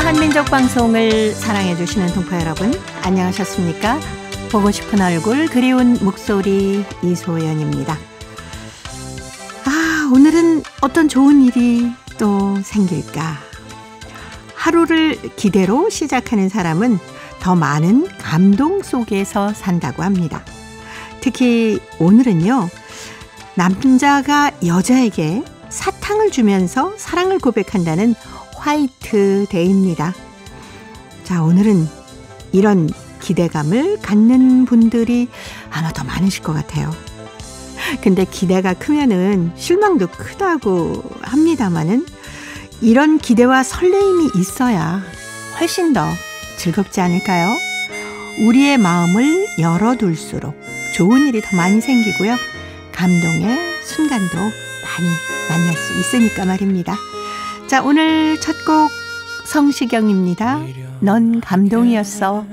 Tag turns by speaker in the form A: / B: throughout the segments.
A: 한민족 방송을 사랑해주시는 동포 여러분, 안녕하셨습니까? 보고 싶은 얼굴, 그리운 목소리 이소연입니다. 오늘은 어떤 좋은 일이 또 생길까? 하루를 기대로 시작하는 사람은 더 많은 감동 속에서 산다고 합니다. 특히 오늘은요, 남자가 여자에게 사탕을 주면서 사랑을 고백한다는 화이트데이입니다. 자, 오늘은 이런 기대감을 갖는 분들이 아마 더 많으실 것 같아요. 근데 기대가 크면은 실망도 크다고 합니다만은 이런 기대와 설레임이 있어야 훨씬 더 즐겁지 않을까요? 우리의 마음을 열어둘수록 좋은 일이 더 많이 생기고요. 감동의 순간도 많이 만날 수 있으니까 말입니다. 자, 오늘 첫 곡 성시경입니다. 넌 감동이었어.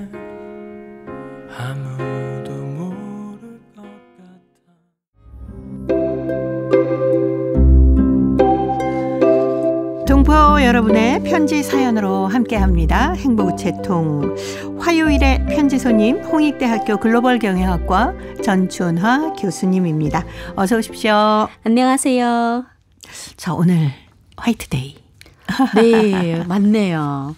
A: 동포 여러분의 편지 사연으로 함께합니다. 행복우체통 화요일의 편지 손님 홍익대학교 글로벌경영학과 전춘화 교수님입니다. 어서 오십시오.
B: 안녕하세요.
A: 자, 오늘 화이트데이.
B: 네, 맞네요.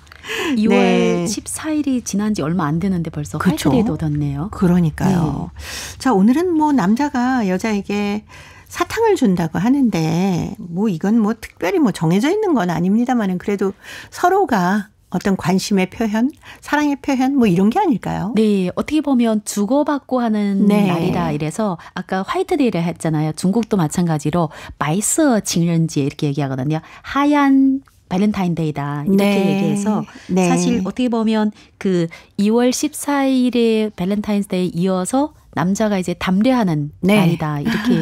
B: 2월
A: 네.
B: 14일이 지난 지 얼마 안 되는데 벌써
A: 그쵸?
B: 화이트데이도 됐네요.
A: 그러니까요. 네. 자, 오늘은 뭐 남자가 여자에게 사탕을 준다고 하는데 뭐 이건 뭐 특별히 뭐 정해져 있는 건 아닙니다만은 그래도 서로가 어떤 관심의 표현, 사랑의 표현 뭐 이런 게 아닐까요?
B: 네, 어떻게 보면 주고받고 하는
A: 네.
B: 날이다 이래서 아까 화이트데이를 했잖아요. 중국도 마찬가지로 마이스 징련지 이렇게 얘기하거든요. 하얀 발렌타인데이다 이렇게
A: 네.
B: 얘기해서
A: 네.
B: 사실 어떻게 보면 그 2월 14일에 발렌타인스데이 이어서 남자가 이제 담례하는
A: 네.
B: 날이다 이렇게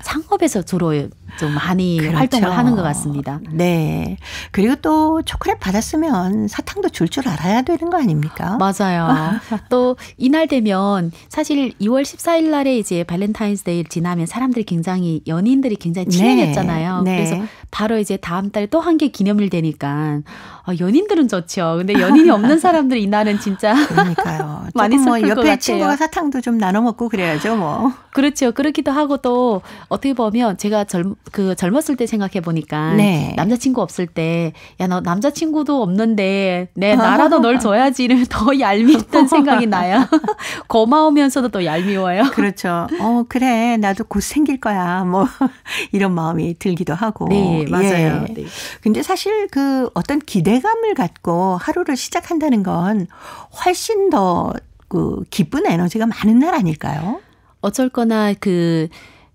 B: 상업에서 주로 좀 많이
A: 그렇죠.
B: 활동을 하는 것 같습니다.
A: 네. 그리고 또 초콜릿 받았으면 사탕도 줄 줄 알아야 되는 거 아닙니까?
B: 맞아요. 또 이날 되면 사실 2월 14일 날에 이제 발렌타인스데이를 지나면 사람들이 굉장히 연인들이 굉장히 친해졌잖아요.
A: 네.
B: 그래서 바로 이제 다음 달에 또 한 개 기념일 되니까 연인들은 좋죠. 근데 연인이 없는 사람들 이날은 진짜
A: 그러니까요.
B: 많이
A: 조금 뭐
B: 슬플 것
A: 옆에
B: 같아요.
A: 친구가 사탕도 좀 나눠 먹고 그래야죠, 뭐.
B: 그렇죠. 그렇기도 하고 또 어떻게 보면 제가 젊었을 때 생각해 보니까
A: 네.
B: 남자친구 없을 때 야, 너 남자친구도 없는데 나라도 널 줘야지 이러면 더 얄밉던 생각이 나요. 고마우면서도 또 얄미워요.
A: 그렇죠. 그래. 나도 곧 생길 거야. 뭐 이런 마음이 들기도 하고.
B: 네, 맞아요.
A: 예.
B: 네.
A: 근데 사실 그 어떤 기대감을 갖고 하루를 시작한다는 건 훨씬 더 그 기쁜 에너지가 많은 날 아닐까요?
B: 어쩔거나 그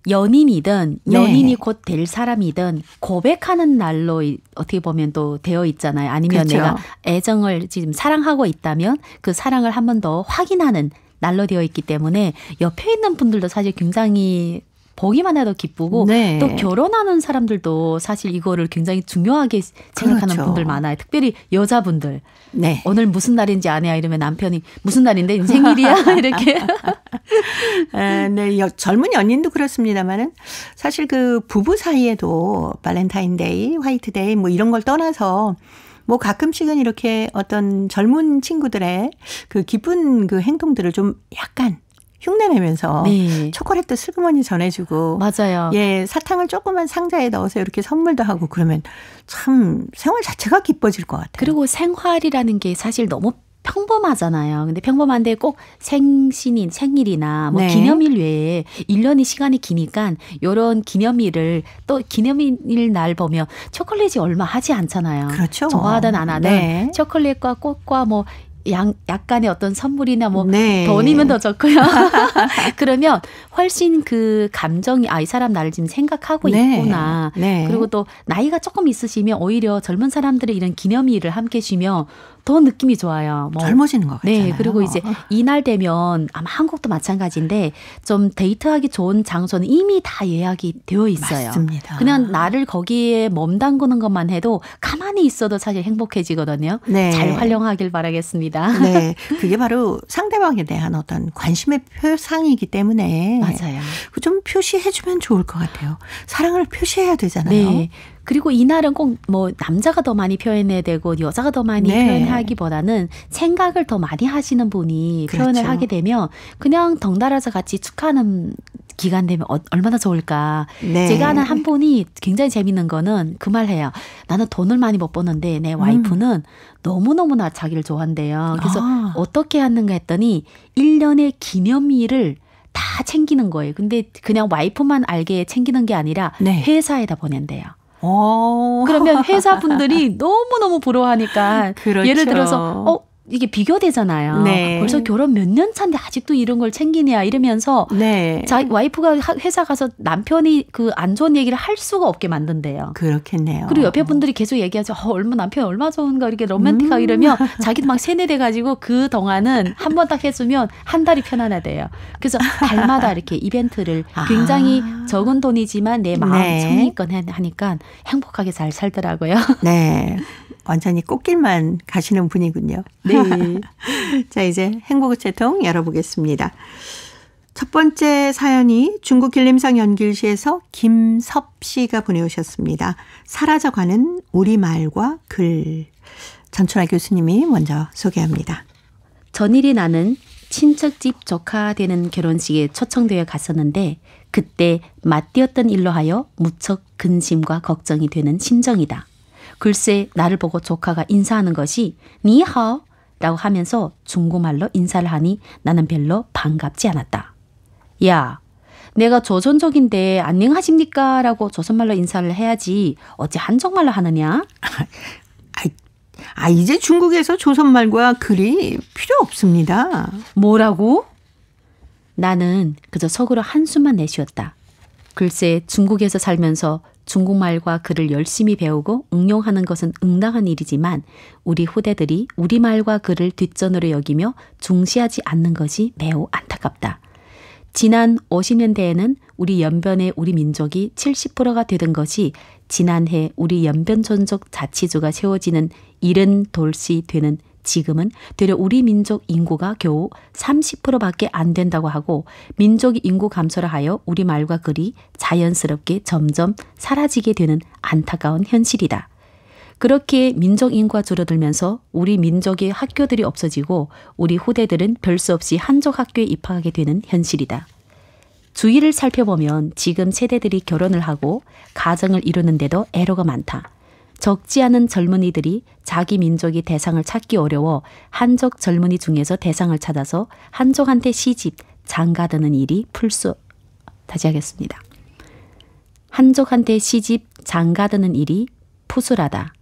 B: 연인이든
A: 네.
B: 연인이 곧 될 사람이든 고백하는 날로 어떻게 보면 또 되어 있잖아요. 아니면
A: 그렇죠.
B: 내가 애정을 지금 사랑하고 있다면 그 사랑을 한 번 더 확인하는 날로 되어 있기 때문에 옆에 있는 분들도 사실 굉장히 보기만 해도 기쁘고
A: 네.
B: 또 결혼하는 사람들도 사실 이거를 굉장히 중요하게 생각하는
A: 그렇죠.
B: 분들 많아요. 특별히 여자분들.
A: 네.
B: 오늘 무슨 날인지 아냐 이러면 남편이 무슨 날인데 생일이야 이렇게.
A: 네, 젊은 연인도 그렇습니다만은 사실 그 부부 사이에도 발렌타인데이, 화이트데이 뭐 이런 걸 떠나서 뭐 가끔씩은 이렇게 어떤 젊은 친구들의 그 기쁜 그 행동들을 좀 약간 흉내내면서
B: 네.
A: 초콜릿도 슬그머니 전해주고
B: 맞아요.
A: 예, 사탕을 조그만 상자에 넣어서 이렇게 선물도 하고 그러면 참 생활 자체가 기뻐질 것 같아요.
B: 그리고 생활이라는 게 사실 너무 평범하잖아요. 근데 평범한데 꼭 생일이나 뭐
A: 네.
B: 기념일 외에 1년이 시간이 기니까 이런 기념일을 또 기념일 날 보면 초콜릿이 얼마 하지 않잖아요.
A: 그렇죠.
B: 좋아하든 안 하든
A: 네.
B: 초콜릿과 꽃과 뭐 약간의 어떤 선물이나 뭐
A: 네.
B: 돈이면 더 좋고요. 그러면 훨씬 그 감정이 이 사람 나를 지금 생각하고
A: 네.
B: 있구나.
A: 네.
B: 그리고 또 나이가 조금 있으시면 오히려 젊은 사람들이 이런 기념일을 함께 쉬면 더 느낌이 좋아요. 뭐.
A: 젊어지는 것 같잖아요.
B: 네, 그리고 이제 이날 되면 아마 한국도 마찬가지인데 좀 데이트하기 좋은 장소는 이미 다 예약이 되어 있어요.
A: 맞습니다.
B: 그냥 나를 거기에 몸담그는 것만 해도 가만히 있어도 사실 행복해지거든요.
A: 네.
B: 잘 활용하길 바라겠습니다. 있습니다.
A: 네, 그게 바로 상대방에 대한 어떤 관심의 표상이기 때문에
B: 맞아요.
A: 좀 표시해주면 좋을 것 같아요. 사랑을 표시해야 되잖아요.
B: 네. 그리고 이날은 꼭 뭐 남자가 더 많이 표현해야 되고 여자가 더 많이
A: 네.
B: 표현하기보다는 생각을 더 많이 하시는 분이
A: 그렇죠.
B: 표현을 하게 되면 그냥 덩달아서 같이 축하하는 기간 되면 얼마나 좋을까.
A: 네.
B: 제가 아는 한 분이 굉장히 재밌는 거는 그 말 해요. 나는 돈을 많이 못 버는데 내 와이프는 너무너무나 자기를 좋아한대요. 그래서 어떻게 하는가 했더니 1년의 기념일을 다 챙기는 거예요. 근데 그냥 와이프만 알게 챙기는 게 아니라
A: 네.
B: 회사에다 보낸대요.
A: 오.
B: 그러면 회사분들이 너무너무 부러워하니까
A: 그렇죠.
B: 예를 들어서 이게 비교되잖아요.
A: 네.
B: 벌써 결혼 몇 년 차인데 아직도 이런 걸 챙기냐 이러면서
A: 네.
B: 와이프가 회사 가서 남편이 그 안 좋은 얘기를 할 수가 없게 만든대요.
A: 그렇겠네요.
B: 그리고 옆에 분들이 계속 얘기하죠. 남편 얼마 좋은가 이렇게 로맨틱하고 이러면 자기도 막 세뇌돼가지고 그 동안은 한 번 딱 해주면 한 달이 편안하대요. 그래서 달마다 이렇게 이벤트를 굉장히 적은 돈이지만 내 마음
A: 네.
B: 성의껏 하니까 행복하게 잘 살더라고요.
A: 네. 완전히 꽃길만 가시는 분이군요.
B: 네.
A: 자, 이제 행복의 채통 열어보겠습니다. 첫 번째 사연이 중국 길림성 연길시에서 김섭 씨가 보내오셨습니다. 사라져가는 우리말과 글. 전춘아 교수님이 먼저 소개합니다.
B: 전일이 나는 친척집 조카 되는 결혼식에 초청되어 갔었는데 그때 맞띄었던 일로 하여 무척 근심과 걱정이 되는 심정이다. 글쎄 나를 보고 조카가 인사하는 것이 니하오 라고 하면서 중국말로 인사를 하니 나는 별로 반갑지 않았다. 야, 내가 조선족인데 안녕하십니까 라고 조선말로 인사를 해야지 어째 한족말로 하느냐?
A: 이제 중국에서 조선말과 글이 필요 없습니다.
B: 뭐라고? 나는 그저 속으로 한숨만 내쉬었다. 글쎄 중국에서 살면서 중국말과 글을 열심히 배우고 응용하는 것은 응당한 일이지만 우리 후대들이 우리말과 글을 뒷전으로 여기며 중시하지 않는 것이 매우 안타깝다. 지난 50년대에는 우리 연변의 우리 민족이 70%가 되던 것이 지난해 우리 연변존족 자치주가 세워지는 70돌시 되는 지금은 되려 우리 민족 인구가 겨우 30%밖에 안 된다고 하고 민족 인구 감소를 하여 우리말과 글이 자연스럽게 점점 사라지게 되는 안타까운 현실이다. 그렇게 민족 인구가 줄어들면서 우리 민족의 학교들이 없어지고 우리 후대들은 별 수 없이 한족 학교에 입학하게 되는 현실이다. 주위를 살펴보면 지금 세대들이 결혼을 하고 가정을 이루는데도 애로가 많다. 적지 않은 젊은이들이 자기 민족의 대상을 찾기 어려워 한족 젊은이 중에서 대상을 찾아서 한족한테 시집, 장가드는 일이 다시 하겠습니다. 한족한테 시집, 장가드는 일이 푸슬하다.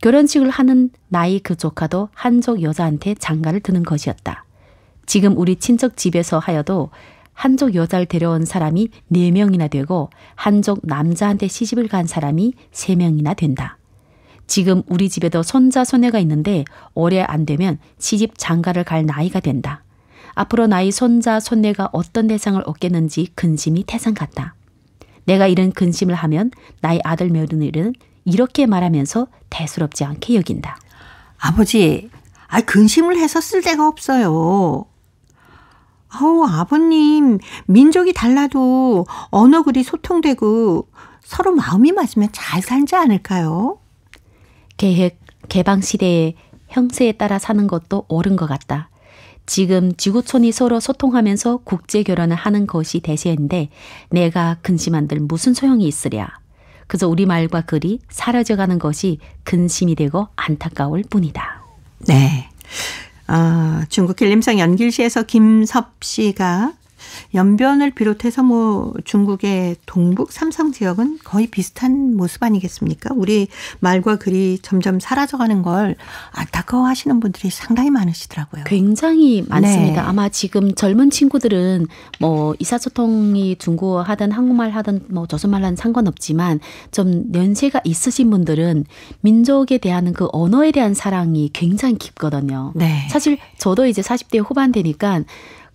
B: 결혼식을 하는 나이 그 조카도 한족 여자한테 장가를 드는 것이었다. 지금 우리 친척 집에서 하여도 한족 여자를 데려온 사람이 4명이나 되고 한족 남자한테 시집을 간 사람이 3명이나 된다. 지금 우리 집에도 손자 손녀가 있는데 올해 안 되면 시집 장가를 갈 나이가 된다. 앞으로 나이 손자 손녀가 어떤 대상을 얻겠는지 근심이 태산 같다. 내가 이런 근심을 하면 나의 아들 며느리는 이렇게 말하면서 대수롭지 않게 여긴다.
A: 아버지, 근심을 해서 쓸 데가 없어요. 아버님, 민족이 달라도 언어 글이 소통되고 서로 마음이 맞으면 잘 살지 않을까요?
B: 개방 시대의 형세에 따라 사는 것도 옳은 것 같다. 지금 지구촌이 서로 소통하면서 국제 결혼을 하는 것이 대세인데 내가 근심한들 무슨 소용이 있으랴. 그저 우리말과 글이 사라져가는 것이 근심이 되고 안타까울 뿐이다.
A: 네. 중국 길림성 연길시에서 김섭 씨가 연변을 비롯해서 중국의 동북 삼성 지역은 거의 비슷한 모습 아니겠습니까? 우리 말과 글이 점점 사라져가는 걸 안타까워하시는 분들이 상당히 많으시더라고요.
B: 굉장히 많습니다.
A: 네.
B: 아마 지금 젊은 친구들은 의사소통이 중국어 하든 한국말 하든 조선말 하든 상관없지만 좀 연세가 있으신 분들은 민족에 대한 그 언어에 대한 사랑이 굉장히 깊거든요.
A: 네.
B: 사실 저도 이제 40대 후반 되니까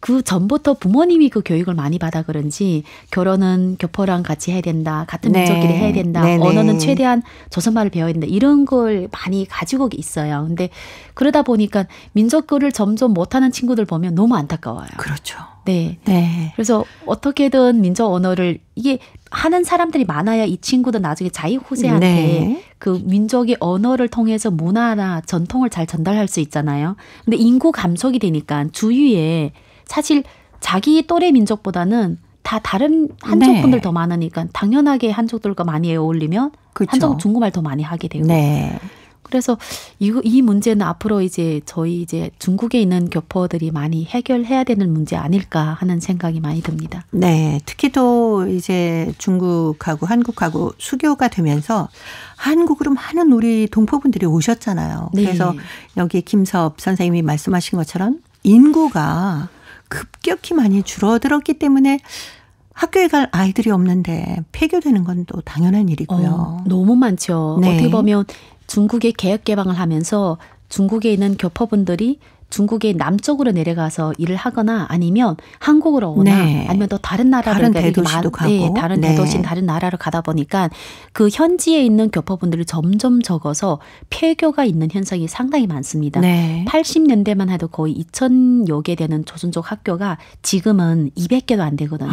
B: 그 전부터 부모님이 그 교육을 많이 받아 그런지 결혼은 교포랑 같이 해야 된다. 같은
A: 네.
B: 민족끼리 해야 된다.
A: 네네.
B: 언어는 최대한 조선말을 배워야 된다. 이런 걸 많이 가지고 있어요. 근데 그러다 보니까 민족어를 점점 못하는 친구들 보면 너무 안타까워요.
A: 그렇죠.
B: 네.
A: 네.
B: 그래서 어떻게든 민족 언어를 이게 하는 사람들이 많아야 이 친구도 나중에 자기 후세한테
A: 네.
B: 그 민족의 언어를 통해서 문화나 전통을 잘 전달할 수 있잖아요. 근데 인구 감속이 되니까 주위에 사실 자기 또래 민족보다는 다 다른 한족
A: 네.
B: 분들 더 많으니까 당연하게 한족들과 많이 어울리면
A: 그렇죠.
B: 한족 중국말 더 많이 하게 되고.
A: 네.
B: 그래서 이 문제는 앞으로 이제 저희 이제 중국에 있는 교포들이 많이 해결해야 되는 문제 아닐까 하는 생각이 많이 듭니다.
A: 네. 특히 또 이제 중국하고 한국하고 수교가 되면서 한국으로 많은 우리 동포분들이 오셨잖아요.
B: 네.
A: 그래서 여기 김섭 선생님이 말씀하신 것처럼 인구가 급격히 많이 줄어들었기 때문에 학교에 갈 아이들이 없는데 폐교되는 건 또 당연한 일이고요.
B: 너무 많죠.
A: 네.
B: 어떻게 보면 중국의 개혁 개방을 하면서 중국에 있는 교포분들이 중국의 남쪽으로 내려가서 일을 하거나 아니면 한국으로 오거나
A: 네.
B: 아니면 또 다른 나라로
A: 다른
B: 그러니까 이렇게
A: 대도시도 가고.
B: 네, 다른
A: 네.
B: 대도시 다른 나라로 가다 보니까 그 현지에 있는 교포분들이 점점 적어서 폐교가 있는 현상이 상당히 많습니다.
A: 네.
B: 80년대만 해도 거의 2,000여 개 되는 조선족 학교가 지금은 200개도 안 되거든요.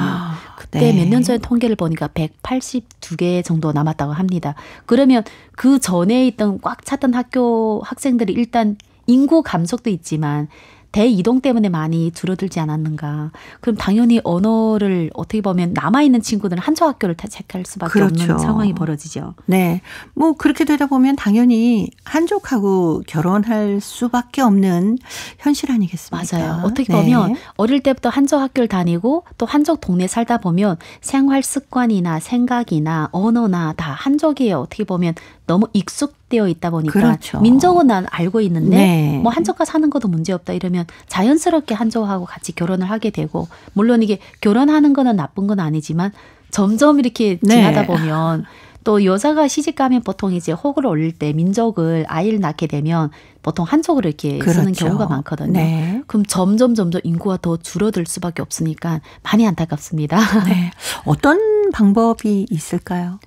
B: 그때
A: 네.
B: 몇 년 전에 통계를 보니까 182개 정도 남았다고 합니다. 그러면 그 전에 있던 꽉 찼던 학교 학생들이 일단 인구 감속도 있지만 대이동 때문에 많이 줄어들지 않았는가. 그럼 당연히 언어를 어떻게 보면 남아있는 친구들은 한족 학교를 택할 수밖에
A: 그렇죠.
B: 없는 상황이 벌어지죠.
A: 네. 뭐 그렇게 되다 보면 당연히 한족하고 결혼할 수밖에 없는 현실 아니겠습니까?
B: 맞아요. 어떻게
A: 네.
B: 보면 어릴 때부터 한족 학교를 다니고 또 한족 동네 살다 보면 생활 습관이나 생각이나 언어나 다 한족이에요. 어떻게 보면 너무 익숙되어 있다 보니까
A: 그렇죠.
B: 민족은 난 알고 있는데
A: 네.
B: 뭐 한족과 사는 것도 문제없다 이러면 자연스럽게 한족하고 같이 결혼을 하게 되고 물론 이게 결혼하는 거는 나쁜 건 아니지만 점점 이렇게
A: 네.
B: 지나다 보면 또 여자가 시집 가면 보통 이제 호구를 올릴 때 민족을 아이를 낳게 되면 보통 한족으로 이렇게 쓰는
A: 그렇죠.
B: 경우가 많거든요.
A: 네.
B: 그럼 점점 인구가 더 줄어들 수밖에 없으니까 많이 안타깝습니다.
A: 네. 어떤 방법이 있을까요?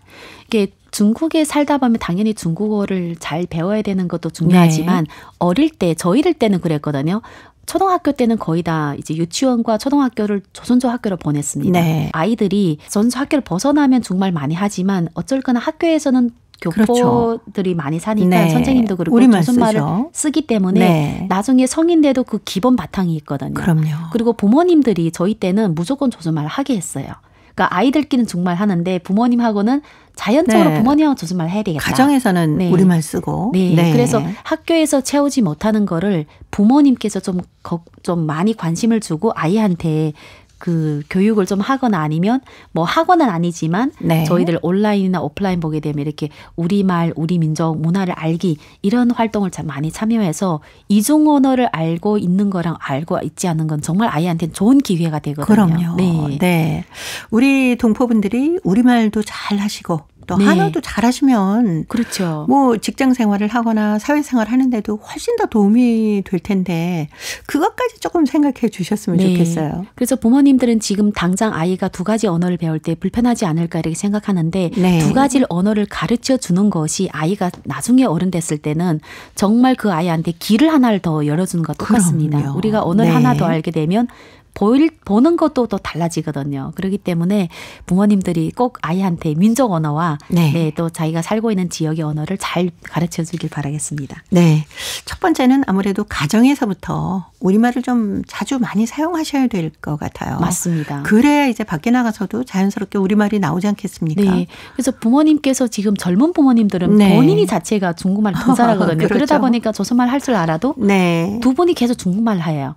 B: 이게 중국에 살다 보면 당연히 중국어를 잘 배워야 되는 것도 중요하지만 어릴 때 저희들 때는 그랬거든요. 초등학교 때는 거의 다 이제 유치원과 초등학교를 조선족 학교로 보냈습니다.
A: 네.
B: 아이들이 조선족 학교를 벗어나면 정말 많이 하지만 어쩔거나 학교에서는 교포들이 많이 사니까
A: 네.
B: 선생님도 그렇고
A: 우리말
B: 조선말을
A: 쓰죠.
B: 쓰기 때문에
A: 네.
B: 나중에 성인 돼도 그 기본 바탕이 있거든요.
A: 그럼요.
B: 그리고 부모님들이 저희 때는 무조건 조선말을 하게 했어요. 그러니까 아이들끼리는 중국말 하는데 부모님하고는 자연적으로
A: 네.
B: 부모님하고 조선말 해야 되겠다.
A: 가정에서는
B: 네.
A: 우리말 쓰고.
B: 네. 그래서 학교에서 채우지 못하는 거를 부모님께서 좀 많이 관심을 주고 아이한테 그 교육을 좀 하거나 아니면 뭐 학원은 아니지만
A: 네.
B: 저희들 온라인이나 오프라인 보게 되면 이렇게 우리말, 우리 민족 문화를 알기 이런 활동을 참 많이 참여해서 이중 언어를 알고 있는 거랑 알고 있지 않은 건 정말 아이한테는 좋은 기회가 되거든요.
A: 그럼요.
B: 네.
A: 네. 우리 동포분들이 우리말도 잘 하시고 또
B: 네.
A: 한어도 잘 하시면
B: 그렇죠.
A: 뭐 직장 생활을 하거나 사회생활 하는데도 훨씬 더 도움이 될 텐데 그것까지 조금 생각해 주셨으면
B: 네.
A: 좋겠어요.
B: 그래서 부모님들은 지금 당장 아이가 두 가지 언어를 배울 때 불편하지 않을까 이렇게 생각하는데
A: 네.
B: 두 가지 언어를 가르쳐 주는 것이 아이가 나중에 어른 됐을 때는 정말 그 아이한테 길을 하나를 더 열어주는 것 똑같습니다.
A: 그럼요.
B: 우리가 언어를
A: 네.
B: 하나 더 알게 되면 보는 것도 또 달라지거든요. 그렇기 때문에 부모님들이 꼭 아이한테 민족 언어와
A: 네.
B: 또 자기가 살고 있는 지역의 언어를 잘 가르쳐 주길 바라겠습니다.
A: 네. 첫 번째는 아무래도 가정에서부터 우리말을 좀 자주 많이 사용하셔야 될 것 같아요.
B: 맞습니다.
A: 그래야 이제 밖에 나가서도 자연스럽게 우리말이 나오지 않겠습니까?
B: 네. 그래서 부모님께서 지금 젊은 부모님들은
A: 네.
B: 본인이 자체가 중국말을 더 잘하거든요.
A: 그렇죠.
B: 그러다 보니까 조선말 할 줄 알아도
A: 네.
B: 두 분이 계속 중국말을 해요.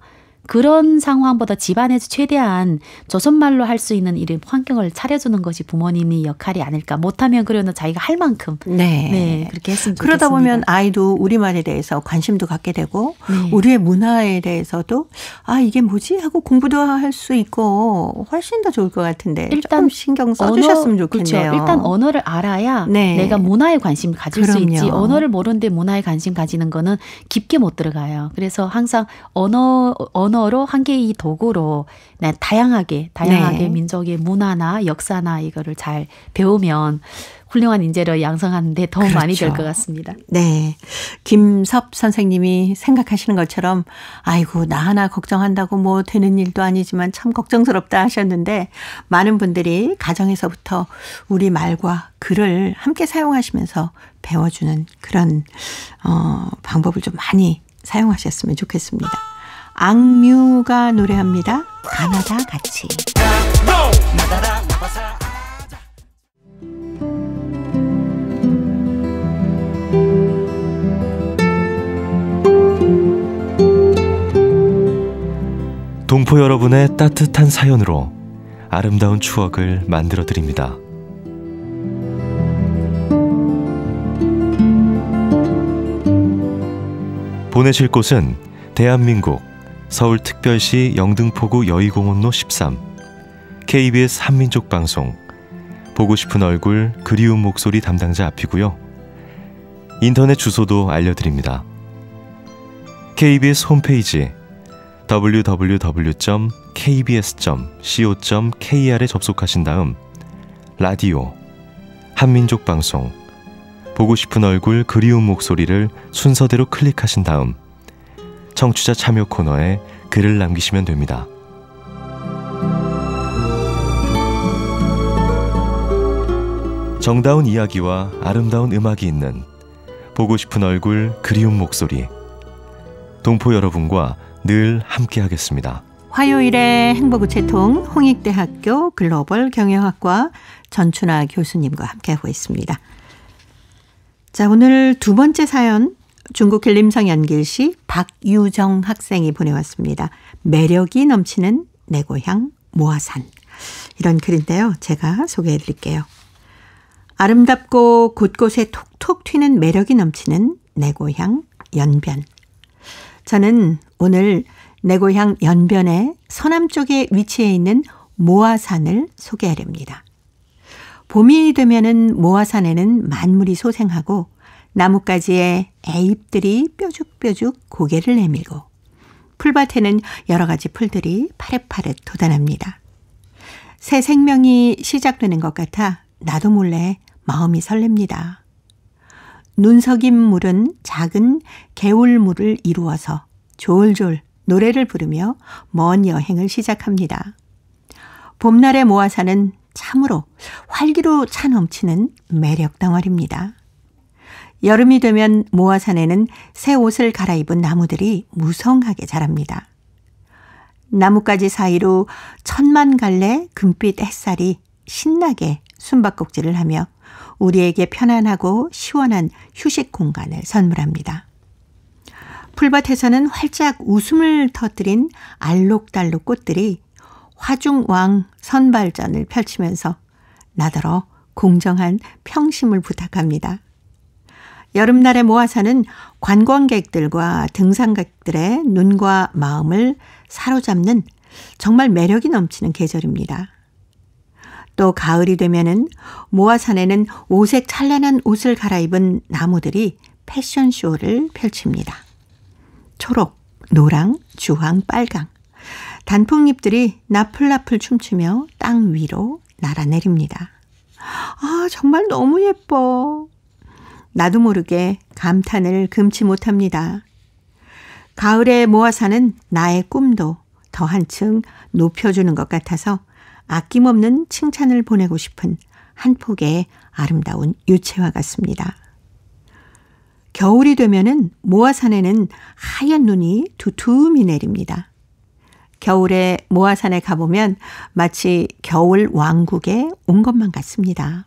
B: 그런 상황보다 집안에서 최대한 조선말로 할 수 있는 이런 환경을 차려주는 것이 부모님의 역할이 아닐까. 못하면 그러면 자기가 할 만큼
A: 네.
B: 그렇게 했으면 좋겠습니다.
A: 그러다 보면 아이도 우리말에 대해서 관심도 갖게 되고
B: 네.
A: 우리의 문화에 대해서도 아 이게 뭐지 하고 공부도 할 수 있고 훨씬 더 좋을 것 같은데
B: 일단
A: 조금 신경 써주셨으면 좋겠네요.
B: 그렇죠. 일단 언어를 알아야
A: 네.
B: 내가 문화에 관심을 가질 수
A: 그럼요.
B: 있지. 언어를 모르는데 문화에 관심 가지는 거는 깊게 못 들어가요. 그래서 항상 언어 언어로 한 개의 도구로 다양하게
A: 네.
B: 민족의 문화나 역사나 이거를 잘 배우면 훌륭한 인재를 양성하는 데 도움 많이 될 것 같습니다.
A: 네. 김섭 선생님이 생각하시는 것처럼 아이고 나 하나 걱정한다고 뭐 되는 일도 아니지만 참 걱정스럽다 하셨는데 많은 분들이 가정에서부터 우리 말과 글을 함께 사용하시면서 배워주는 그런 방법을 좀 많이 사용하셨으면 좋겠습니다. 악뮤가 노래합니다. 가나다 같이.
C: 동포 여러분의 따뜻한 사연으로 아름다운 추억을 만들어 드립니다. 보내실 곳은 대한민국 서울특별시 영등포구 여의공원로 13 KBS 한민족방송 보고 싶은 얼굴 그리운 목소리 담당자 앞이고요. 인터넷 주소도 알려드립니다. KBS 홈페이지 www.kbs.co.kr에 접속하신 다음 라디오, 한민족방송, 보고 싶은 얼굴 그리운 목소리를 순서대로 클릭하신 다음 청취자 참여 코너에 글을 남기시면 됩니다. 정다운 이야기와 아름다운 음악이 있는 보고 싶은 얼굴 그리운 목소리, 동포 여러분과 늘 함께하겠습니다.
A: 화요일에 행복우체통 홍익대학교 글로벌 경영학과 전춘아 교수님과 함께하고 있습니다. 자, 오늘 두 번째 사연 중국 길림성 연길시 박유정 학생이 보내왔습니다. 매력이 넘치는 내 고향 모아산. 이런 글인데요. 제가 소개해 드릴게요. 아름답고 곳곳에 톡톡 튀는 매력이 넘치는 내 고향 연변. 저는 오늘 내 고향 연변의 서남쪽에 위치해 있는 모아산을 소개하렵니다. 봄이 되면은 모아산에는 만물이 소생하고 나뭇가지에 애잎들이 뾰죽뾰죽 고개를 내밀고 풀밭에는 여러 가지 풀들이 파릇파릇 돋아납니다. 새 생명이 시작되는 것 같아 나도 몰래 마음이 설렙니다. 눈 석인 물은 작은 개울물을 이루어서 졸졸 노래를 부르며 먼 여행을 시작합니다. 봄날의 모아산은 참으로 활기로 차 넘치는 매력 덩어리입니다. 여름이 되면 모아산에는 새 옷을 갈아입은 나무들이 무성하게 자랍니다. 나뭇가지 사이로 천만 갈래 금빛 햇살이 신나게 숨바꼭질을 하며 우리에게 편안하고 시원한 휴식 공간을 선물합니다. 풀밭에서는 활짝 웃음을 터뜨린 알록달록 꽃들이 화중왕 선발전을 펼치면서 나더러 공정한 평심을 부탁합니다. 여름날의 모아산은 관광객들과 등산객들의 눈과 마음을 사로잡는 정말 매력이 넘치는 계절입니다. 또 가을이 되면은 모아산에는 오색 찬란한 옷을 갈아입은 나무들이 패션쇼를 펼칩니다. 초록, 노랑, 주황, 빨강. 단풍잎들이 나풀나풀 춤추며 땅 위로 날아내립니다. 아, 정말 너무 예뻐. 나도 모르게 감탄을 금치 못합니다. 가을의 모아산은 나의 꿈도 더 한층 높여주는 것 같아서 아낌없는 칭찬을 보내고 싶은 한 폭의 아름다운 유채화 같습니다. 겨울이 되면은 모아산에는 하얀 눈이 두툼히 내립니다. 겨울에 모아산에 가보면 마치 겨울 왕국에 온 것만 같습니다.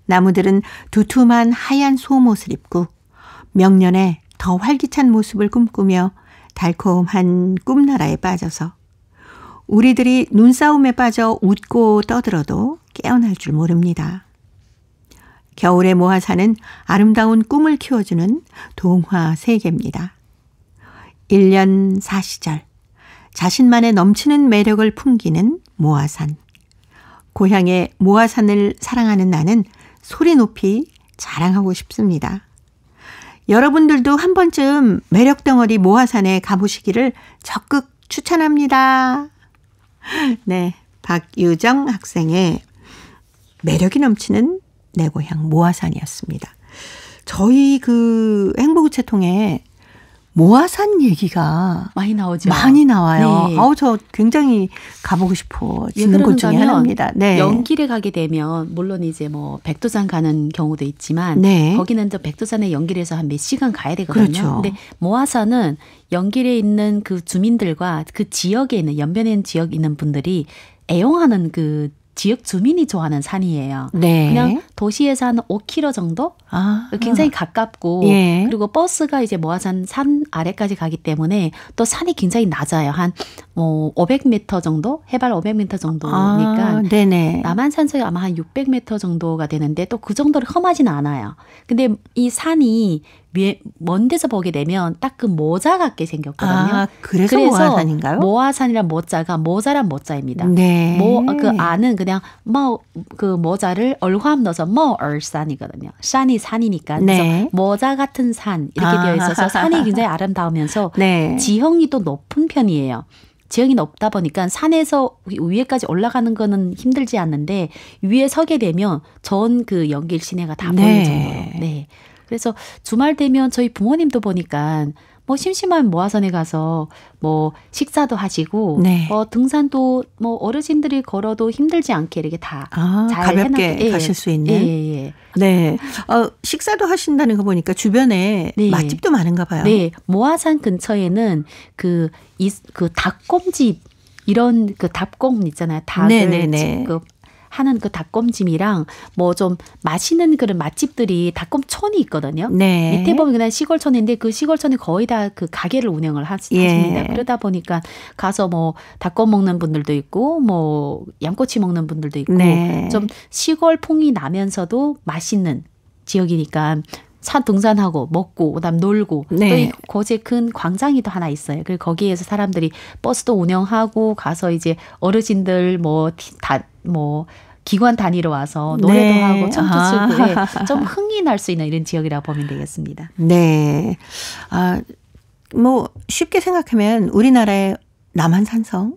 A: 나무들은 두툼한 하얀 솜옷을 입고 명년에 더 활기찬 모습을 꿈꾸며 달콤한 꿈나라에 빠져서 우리들이 눈싸움에 빠져 웃고 떠들어도 깨어날 줄 모릅니다. 겨울의 모아산은 아름다운 꿈을 키워주는 동화 세계입니다. 1년 4시절, 자신만의 넘치는 매력을 풍기는 모아산. 고향의 모아산을 사랑하는 나는 소리 높이 자랑하고 싶습니다. 여러분들도 한 번쯤 매력 덩어리 모화산에 가보시기를 적극 추천합니다. 네, 박유정 학생의 매력이 넘치는 내 고향 모화산이었습니다. 저희 그 행복우체통에 모화산 얘기가
B: 많이 나오죠.
A: 많이 나와요.
B: 네.
A: 저 굉장히 가보고 싶어지는 곳 중에 하나입니다. 네.
B: 연길에 가게 되면 물론 이제 뭐 백두산 가는 경우도 있지만
A: 네.
B: 거기는 또 백두산에 연길에서 한 몇 시간 가야 되거든요.
A: 그렇죠.
B: 근데 모화산은 연길에 있는 그 주민들과 그 지역에 있는 연변에 있는 지역에 있는 분들이 애용하는 그 지역 주민이 좋아하는 산이에요.
A: 네.
B: 그냥 도시에서 한 5km 정도? 굉장히 가깝고
A: 예.
B: 그리고 버스가 이제 모화산 산 아래까지 가기 때문에 또 산이 굉장히 낮아요. 한 500m 정도? 해발 500m 정도니까
A: 네네.
B: 남한산성이 아마 한 600m 정도가 되는데 또 그 정도로 험하지는 않아요. 근데 이 산이 먼 데서 보게 되면 딱 그 모자 같게 생겼거든요.
A: 그래서 모화산인가요?
B: 모화산이란 모자가 모자란 모자입니다.
A: 네.
B: 그 안은 그냥 그 모자를 얼화음 넣어서 얼산이거든요. 산이 산이니까. 그래서
A: 네.
B: 모자 같은 산 이렇게 되어 있어서 산이 굉장히 아름다우면서
A: 네.
B: 지형이 또 높은 편이에요. 지형이 높다 보니까 산에서 위에까지 올라가는 거는 힘들지 않는데 위에 서게 되면 전 그 연길 시내가 다 보일 정도로. 네. 그래서 주말 되면 저희 부모님도 보니까 뭐 심심하면 모화산에 가서 뭐 식사도 하시고
A: 네.
B: 등산도 뭐 어르신들이 걸어도 힘들지 않게 이렇게 다 잘
A: 가볍게 가실 수 있는.
B: 예.
A: 네. 식사도 하신다는 거 보니까 주변에
B: 네.
A: 맛집도 많은가 봐요.
B: 네. 모화산 근처에는 그 닭곰집 이런 그 닭곰 있잖아요. 닭을 하는 그 닭곰찜이랑 뭐 좀 맛있는 그런 맛집들이 닭곰촌이 있거든요.
A: 네.
B: 밑에 보면 그냥 시골촌인데 그 시골촌이 거의 다 그 가게를 운영을 하십니다.
A: 예.
B: 그러다 보니까 가서 뭐 닭곰 먹는 분들도 있고 뭐 양꼬치 먹는 분들도 있고
A: 네.
B: 좀 시골풍이 나면서도 맛있는 지역이니까 산 등산하고 먹고 그다음 놀고
A: 네.
B: 또 거기에 큰 광장이 또 하나 있어요. 그리고 거기에서 사람들이 버스도 운영하고 가서 이제 어르신들 기관 단위로 와서 노래도
A: 네.
B: 하고 춤도 추고 좀 흥이 날 수 있는 이런 지역이라고 보면 되겠습니다.
A: 네. 뭐 쉽게 생각하면 우리나라의 남한산성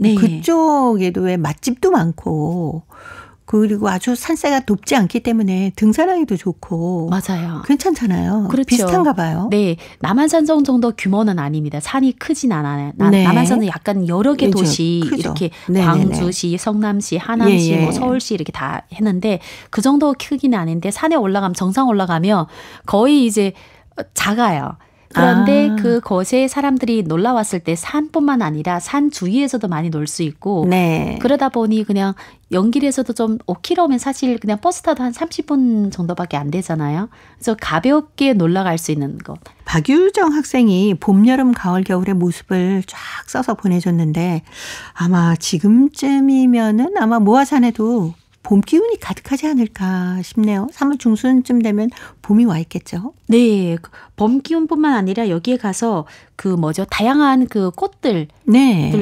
B: 네.
A: 그쪽에도 왜 맛집도 많고 그리고 아주 산세가 높지 않기 때문에 등산하기도 좋고.
B: 맞아요.
A: 괜찮잖아요.
B: 그렇죠.
A: 비슷한가 봐요.
B: 네. 남한산성 정도 규모는 아닙니다. 산이 크진 않아요.
A: 네.
B: 남한산은 약간 여러 개 도시
A: 크죠.
B: 이렇게
A: 네네네.
B: 광주시, 성남시, 하남시,
A: 예.
B: 뭐 서울시 이렇게 다 했는데 그 정도 크기는 아닌데 산에 올라가면 정상 올라가면 거의 이제 작아요. 그런데 그곳에 사람들이 놀러 왔을 때 산뿐만 아니라 산 주위에서도 많이 놀 수 있고
A: 네.
B: 그러다 보니 그냥 연길에서도 좀 5km면 사실 그냥 버스 타도 한 30분 정도밖에 안 되잖아요. 그래서 가볍게 놀러 갈 수 있는 거.
A: 박유정 학생이 봄, 여름, 가을, 겨울의 모습을 쫙 써서 보내줬는데 아마 지금쯤이면은 아마 모화산에도 봄 기운이 가득하지 않을까 싶네요. 3월 중순쯤 되면 봄이 와 있겠죠.
B: 네. 봄 기운뿐만 아니라 여기에 가서 다양한 그 꽃들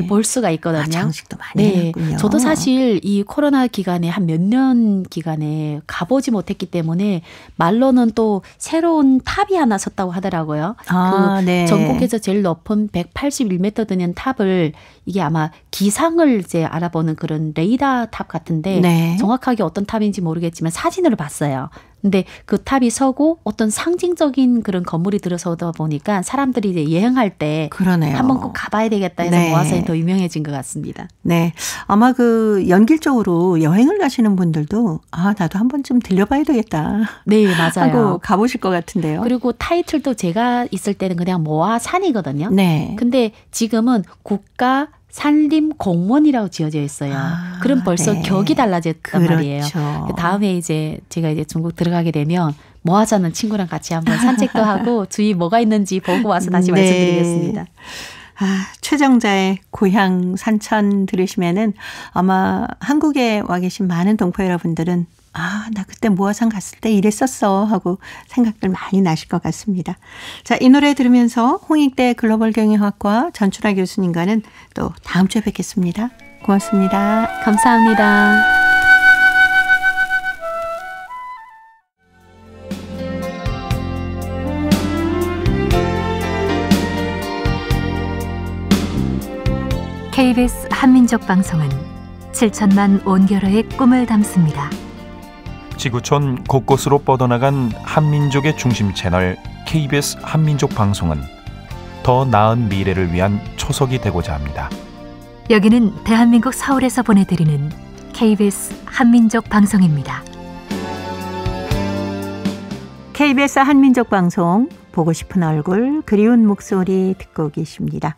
B: 볼 수가 있거든요.
A: 장식도 많이 해놨군요.
B: 저도 사실 이 코로나 기간에 한 몇 년 기간에 가보지 못했기 때문에 말로는 또 새로운 탑이 하나 섰다고 하더라고요.
A: 네.
B: 전국에서 제일 높은 181m 되는 탑을 이게 아마 기상을 이제 알아보는 그런 레이더 탑 같은데
A: 네.
B: 정확하게 어떤 탑인지 모르겠지만 사진으로 봤어요. 근데 그 탑이 서고 어떤 상징적인 그런 건물이 들어서다 보니까 사람들이 이제 여행할 때
A: 그러네요.
B: 한번 꼭 가봐야 되겠다 해서
A: 네.
B: 모화산이 더 유명해진 것 같습니다.
A: 네. 아마 그 연길 쪽으로 여행을 가시는 분들도 나도 한 번쯤 들려봐야 되겠다.
B: 네, 맞아요.
A: 하고 가보실 것 같은데요.
B: 그리고 타이틀도 제가 있을 때는 그냥 모화산이거든요.
A: 네.
B: 근데 지금은 국가 산림공원이라고 지어져 있어요. 그럼 벌써
A: 네.
B: 격이 달라졌단 말이에요.
A: 그렇죠.
B: 다음에 제가 중국 들어가게 되면 모화산은 친구랑 같이 한번 산책도 하고 주위 뭐가 있는지 보고 와서 다시
A: 네.
B: 말씀드리겠습니다.
A: 최정자의 고향 산천 들으시면은 아마 한국에 와 계신 많은 동포 여러분들은 나 그때 모화산 갔을 때 이랬었어 하고 생각들 많이 나실 것 같습니다. 자, 이 노래 들으면서 홍익대 글로벌 경영학과 전춘하 교수님과는 또 다음 주에 뵙겠습니다. 고맙습니다.
B: 감사합니다.
D: KBS 한민족 방송은 7천만 온결어의 꿈을 담습니다.
E: 지구촌 곳곳으로 뻗어나간 한민족의 중심 채널 KBS 한민족 방송은 더 나은 미래를 위한 초석이 되고자 합니다.
D: 여기는 대한민국 서울에서 보내드리는 KBS 한민족 방송입니다.
A: KBS 한민족 방송 보고 싶은 얼굴 그리운 목소리 듣고 계십니다.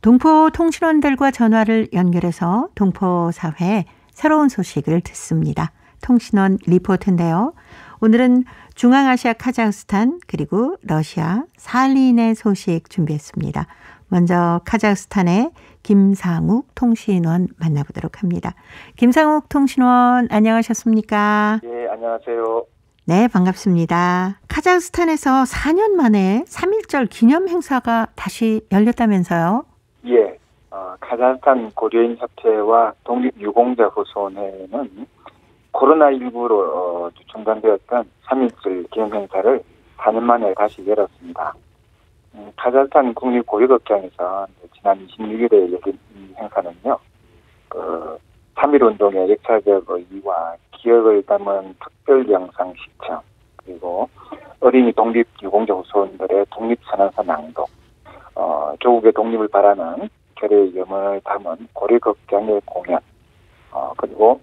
A: 동포 통신원들과 전화를 연결해서 동포 사회의 새로운 소식을 듣습니다. 통신원 리포트인데요. 오늘은 중앙아시아 카자흐스탄 그리고 러시아 살린의 소식 준비했습니다. 먼저 카자흐스탄의 김상욱 통신원 만나보도록 합니다. 김상욱 통신원 안녕하셨습니까?
F: 예, 안녕하세요.
A: 네, 반갑습니다. 카자흐스탄에서 4년 만에 3.1절 기념 행사가 다시 열렸다면서요?
F: 예, 카자흐스탄 고려인 협회와 독립유공자 후손회는 코로나19로 중단되었던 3.1절 기념 행사를 4년 만에 다시 열었습니다. 카자흐스탄 국립고려극장에서 지난 26일에 열린 이 행사는요, 3.1운동의 역사적 의의와 기억을 담은 특별 영상 시청, 그리고 어린이 독립유공자 후손들의 독립선언서 낭독, 조국의 독립을 바라는 결의의 염원을 담은 고려극장의 공연, 그리고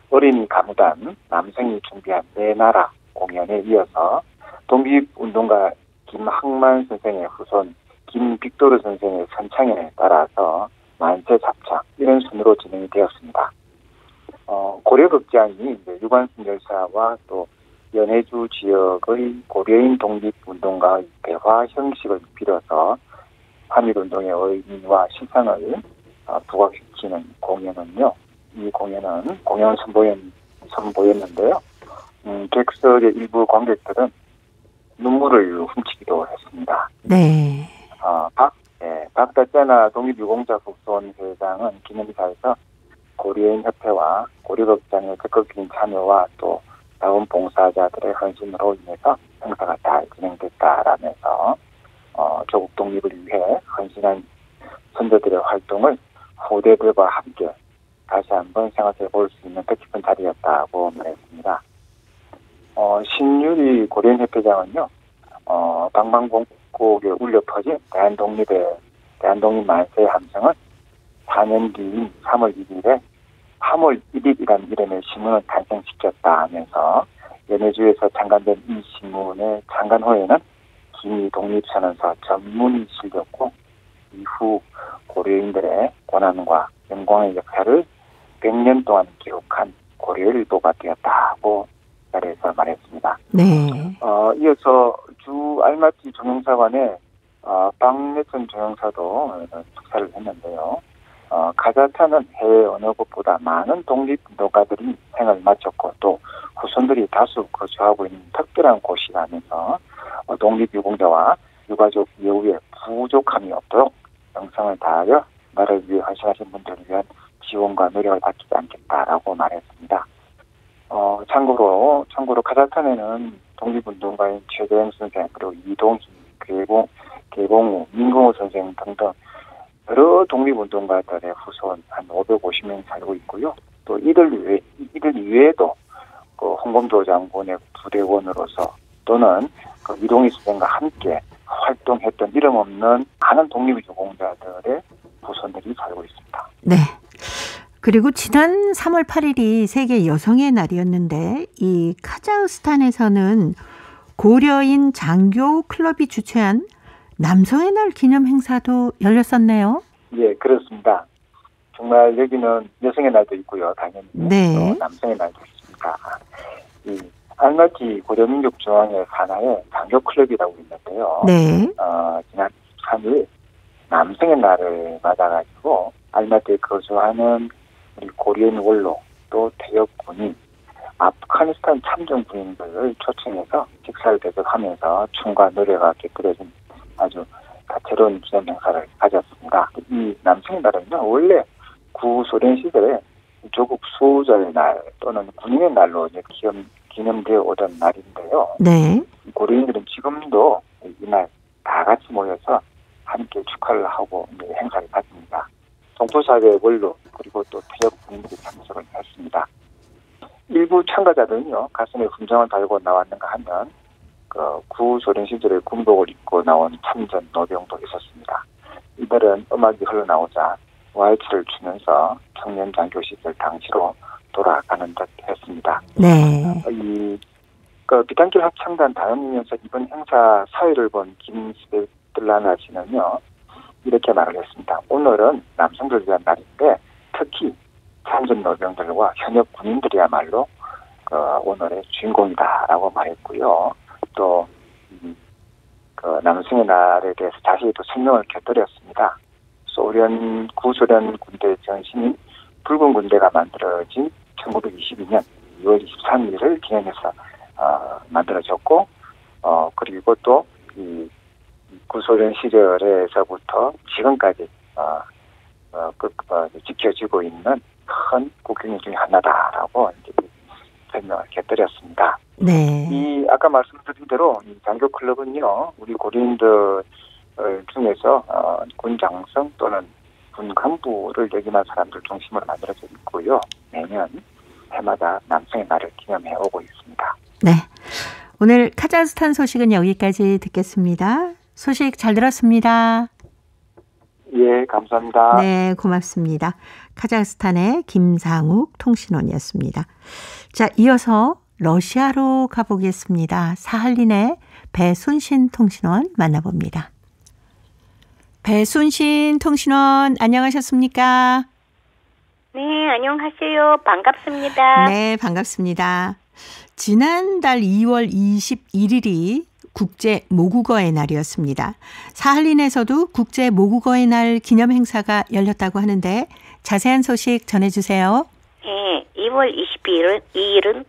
F: 어린이 가무단 남성이 준비한 내 나라 공연에 이어서 독립운동가 김학만 선생의 후손 김빅토르 선생의 선창에 따라서 만세 잡창 이런 순으로 진행이 되었습니다. 고려극장이 유관순 열사와 또 연해주 지역의 고려인 독립운동가의 대화 형식을 빌어서 3.1운동의 의미와 실상을 부각시키는 공연은요. 이 공연은 공연 선보였는데요. 객석의 일부 관객들은 눈물을 훔치기도 했습니다.
A: 네.
F: 박다짜나 독립유공자 후손 회장은 기념사에서 고려인 협회와 고려극장의 적극적인 참여와 또 자원봉사자들의 헌신으로 인해서 행사가 잘 진행됐다라면서 조국 독립을 위해 헌신한 선조들의 활동을 후대들과 함께 다시 한번 생각해 볼 수 있는 뜻깊은 자리였다고 말했습니다. 신유리 고려인협회장은요, 방방곡곡에 울려 퍼진 대한독립 만세의 함성은 4년 뒤인 3월 1일에 3월 1일이라는 이름의 신문을 탄생시켰다 하면서 연해주에서 창간된 이 신문의 창간 후에는 기미 독립선언서 전문이 실렸고 이후 고려인들의 고난과 영광의 역사를 100년 동안 기록한 고려일보가 되었다고 자리에서 말했습니다.
A: 네.
F: 이어서 주 알마티 조명사관의 박내천 조영사도 축사를 했는데요. 카자흐스탄은 해외 어느 곳보다 많은 독립운동가들이 생을 마쳤고 또 후손들이 다수 거주하고 있는 특별한 곳이라면서 독립유공자와 유가족 예우에 부족함이 없도록 정성을 다하여 나라를 위해 헌신하신 분들을 위한 지원과 노력을 아끼지 않겠다라고 말했습니다. 참고로 카자흐스탄에는 독립운동가인 최재형 선생 그리고 이동희, 계봉우, 민공호 선생 등등 여러 독립운동가들의 후손 한 550명 살고 있고요. 또 이들 이외에도 홍범도 장군의 부대원으로서 또는 이동희 선생과 함께 활동했던 이름 없는 많은 독립유공자들의 후손들이 살고 있습니다.
A: 네. 그리고 지난 3월 8일이 세계 여성의 날이었는데 이 카자흐스탄에서는 고려인 장교 클럽이 주최한 남성의 날 기념 행사도 열렸었네요.
F: 예, 그렇습니다. 정말 여기는 여성의 날도 있고요. 당연히
A: 네.
F: 남성의 날도 있습니다. 이 알마티 고려민족중앙회 산하에 장교 클럽이라고 있는데요.
A: 네.
F: 지난 23일 남성의 날을 맞아가지고 알마티에 거주하는 우리 고려인 원로 또 퇴역군이 아프가니스탄 참전 군인들을 초청해서 식사를 대접하면서 춤과 노래가 곁들여진 아주 다채로운 기념 행사를 가졌습니다. 이 남성의 날은요, 원래 구소련 시절에 조국 수호자의 날 또는 군인의 날로 이제 기념되어 오던 날인데요.
A: 네.
F: 고려인들은 지금도 이날 다 같이 모여서 함께 축하를 하고 행사를 갖습니다. 동포사회 원로 그리고 또 퇴역 군인들이 참석을 했습니다. 일부 참가자들은요, 가슴에 훈장을 달고 나왔는가 하면 구소련 시절의 군복을 입고 나온 참전 노병도 있었습니다. 이들은 음악이 흘러나오자 왈츠를 추면서 청년 장교 시절 당시로 돌아가는 듯 했습니다.
A: 네.
F: 비단길 합창단 다음이면서 이번 행사 사회를 본 김스벨라나 씨는요, 이렇게 말을 했습니다. 오늘은 남성들 위한 날인데 특히 참전 노병들과 현역 군인들이야말로 오늘의 주인공이다라고 말했고요. 또 남성의 날에 대해서 자세히 또 설명을 곁들였습니다. 구소련 군대 전신인 붉은 군대가 만들어진 1922년 2월 23일을 기념해서 만들어졌고, 그리고 또 이 구소련 시절에서부터 지금까지 지켜지고 있는 큰 국경 중에 하나다라고 이제 설명을 곁들였습니다.
A: 네.
F: 이 아까 말씀드린 대로 이 장교 클럽은요, 우리 고려인들 중에서 군 장성 또는 군 간부를 역임한 사람들 중심으로 만들어져 있고요. 매년 해마다 남성의 날을 기념해 오고 있습니다.
A: 네. 오늘 카자흐스탄 소식은 여기까지 듣겠습니다. 소식 잘 들었습니다.
F: 예, 감사합니다.
A: 네, 고맙습니다. 카자흐스탄의 김상욱 통신원이었습니다. 자, 이어서 러시아로 가보겠습니다. 사할린의 배순신 통신원 만나봅니다. 배순신 통신원 안녕하셨습니까?
G: 네, 안녕하세요. 반갑습니다.
A: 네, 반갑습니다. 지난달 2월 21일이 국제 모국어의 날이었습니다. 사할린에서도 국제 모국어의 날 기념 행사가 열렸다고 하는데 자세한 소식 전해주세요.
G: 네, 2월 22일은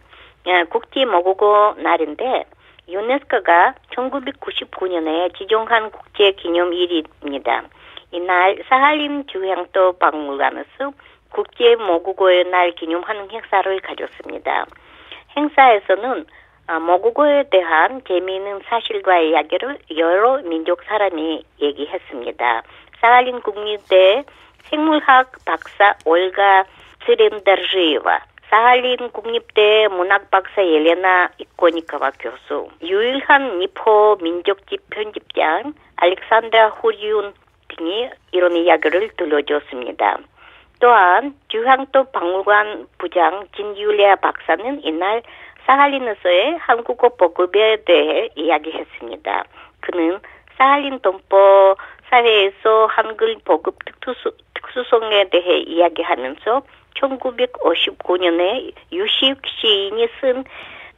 G: 국제 모국어 날인데 유네스코가 1999년에 지정한 국제 기념일입니다. 이날 사할린 주향도 박물관에서 국제 모국어의 날 기념하는 행사를 가졌습니다. 행사에서는 모국어에 대한 재미있는 사실과 이야기를 여러 민족 사람이 얘기했습니다. 사할린 국립대 생물학 박사 올가 스렌다르지와 사할린 국립대 문학 박사 옐레나 이코니카와 교수, 유일한 니포 민족집 편집장 알렉산드라 후리운 등이 이런 이야기를 들려줬습니다. 또한 주향도 박물관 부장 진유리아 박사는 이날 사할린에서의 한국어 보급에 대해 이야기했습니다. 그는 사할린 동포 사회에서 한글 보급 특수성에 대해 이야기하면서 1959년에 유식 시인이 쓴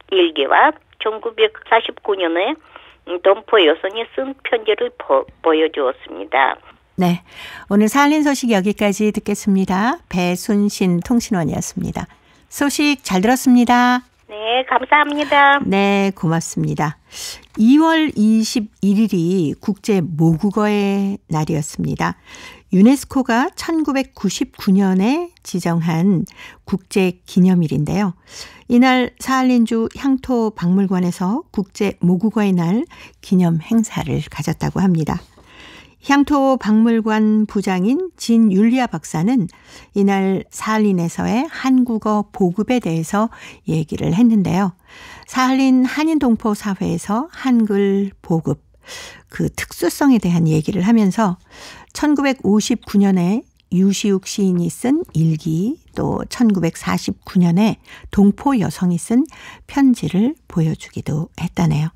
G: 일기와 1949년에 동포 여성이 쓴 편지를 보여주었습니다.
A: 네, 오늘 사할린 소식 여기까지 듣겠습니다. 배순신 통신원이었습니다. 소식 잘 들었습니다.
G: 네, 감사합니다.
A: 네, 고맙습니다. 2월 21일이 국제 모국어의 날이었습니다. 유네스코가 1999년에 지정한 국제 기념일인데요. 이날 사할린주 향토 박물관에서 국제 모국어의 날 기념 행사를 가졌다고 합니다. 향토 박물관 부장인 진율리아 박사는 이날 사할린에서의 한국어 보급에 대해서 얘기를 했는데요. 사할린 한인 동포 사회에서 한글 보급, 그 특수성에 대한 얘기를 하면서 1959년에 유시욱 시인이 쓴 일기, 또 1949년에 동포 여성이 쓴 편지를 보여주기도 했다네요.